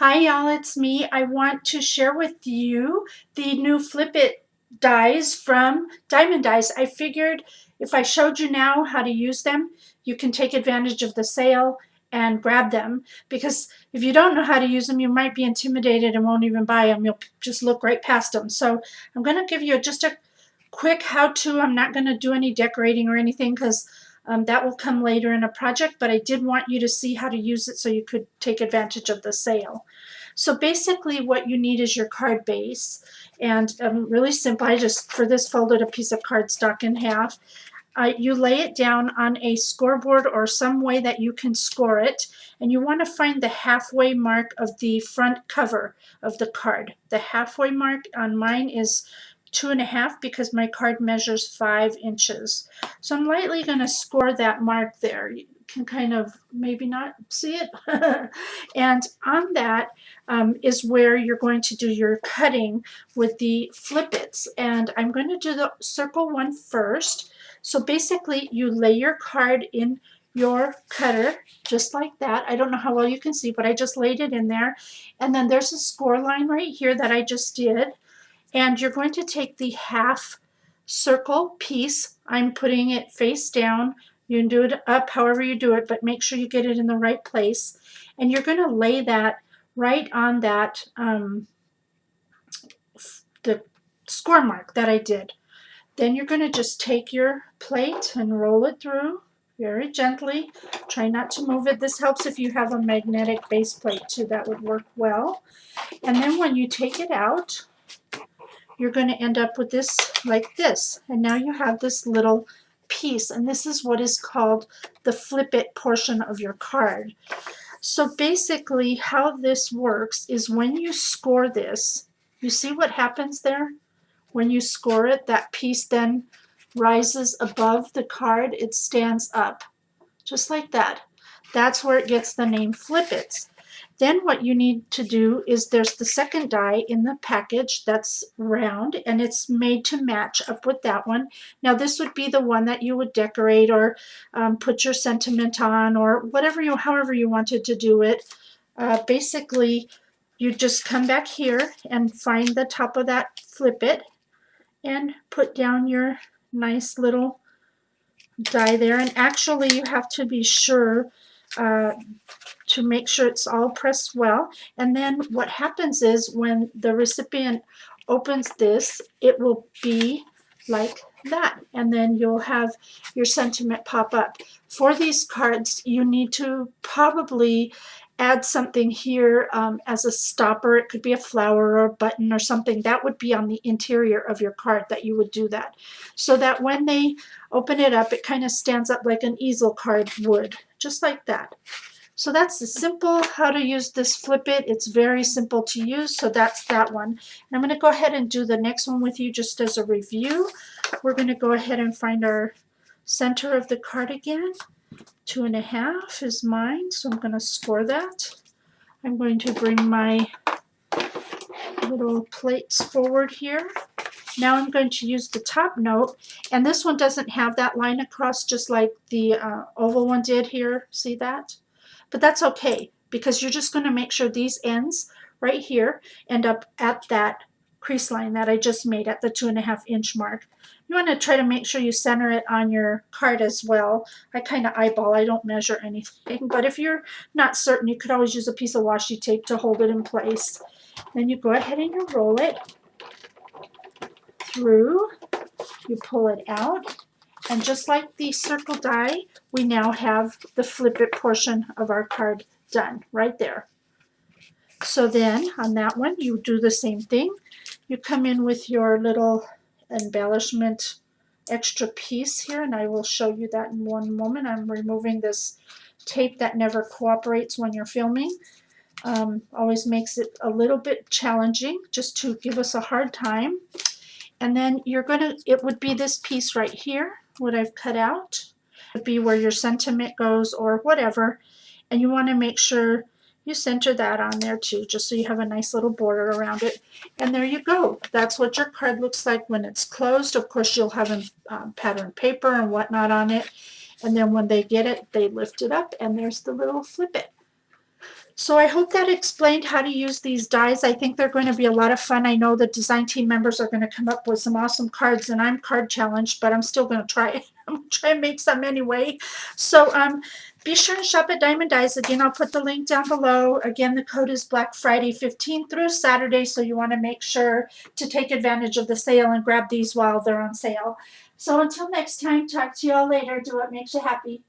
Hi y'all, it's me. I want to share with you the new Flip It dies from Diamond Dies. I figured if I showed you now how to use them, you can take advantage of the sale and grab them, because if you don't know how to use them, you might be intimidated and won't even buy them. You'll just look right past them. So I'm going to give you just a quick how-to. I'm not going to do any decorating or anything because that will come later in a project, but I did want you to see how to use it so you could take advantage of the sale. So basically what you need is your card base, and really simple. I just, for this, folded a piece of cardstock in half. You lay it down on a scoreboard or some way that you can score it, and you want to find the halfway mark of the front cover of the card. The halfway mark on mine is 2.5 because my card measures 5 inches. So I'm lightly going to score that mark there. You can kind of maybe not see it. And on that is where you're going to do your cutting with the Flip Its. And I'm going to do the circle one first. So basically you lay your card in your cutter just like that. I don't know how well you can see, but I just laid it in there. And then there's a score line right here that I just did. And you're going to take the half circle piece. I'm putting it face down. You can do it up however you do it, but make sure you get it in the right place. And you're going to lay that right on that the score mark that I did. Then you're going to just take your plate and roll it through very gently. Try not to move it. This helps if you have a magnetic base plate too. That would work well. And then when you take it out, you're going to end up with this like this. And now you have this little piece, and this is what is called the Flip It portion of your card. So basically how this works is when you score this, you see what happens there? When you score it, that piece then rises above the card. It stands up, just like that. That's where it gets the name Flip Its. Then what you need to do is there's the second die in the package that's round, and it's made to match up with that one. Now this would be the one that you would decorate or put your sentiment on, or whatever you, however you wanted to do it. Basically, you just come back here and find the top of that Flip It and put down your nice little die there. And actually you have to be sure to make sure it's all pressed well. And then what happens is when the recipient opens this, it will be like that, and then you'll have your sentiment pop up. For these cards, you need to probably add something here as a stopper. It could be a flower or a button or something. That would be on the interior of your card that you would do that, so that when they open it up, it kind of stands up like an easel card would, just like that. So that's the simple how to use this Flip It. It's very simple to use, so that's that one. And I'm going to go ahead and do the next one with you just as a review. We're going to go ahead and find our center of the card again. 2.5 is mine, so I'm going to score that. I'm going to bring my little plates forward here. Now I'm going to use the top note, and this one doesn't have that line across just like the oval one did here. See that? But that's okay, because you're just going to make sure these ends right here end up at that crease line that I just made at the 2.5 inch mark. You want to try to make sure you center it on your card as well. I kind of eyeball, I don't measure anything, but if you're not certain, you could always use a piece of washi tape to hold it in place. Then you go ahead and you roll it through, you pull it out, and just like the circle die, we now have the Flip It portion of our card done right there. So then on that one, you do the same thing. You come in with your little embellishment extra piece here, and I will show you that in one moment. I'm removing this tape that never cooperates when you're filming. Always makes it a little bit challenging, just to give us a hard time. And then you're going to, it would be this piece right here, what I've cut out. It would be where your sentiment goes or whatever. And you want to make sure you center that on there too, just so you have a nice little border around it. And there you go. That's what your card looks like when it's closed. Of course, you'll have patterned paper and whatnot on it. And then when they get it, they lift it up, and there's the little Flip It. So I hope that explained how to use these dies. I think they're going to be a lot of fun. I know the design team members are going to come up with some awesome cards, and I'm card challenged, but I'm still going to try. I'm going to try and make some anyway. So be sure and shop at Diamond Dies. Again, I'll put the link down below. Again, the code is Black Friday 15 through Saturday, so you want to make sure to take advantage of the sale and grab these while they're on sale. So until next time, talk to you all later. Do what makes you happy.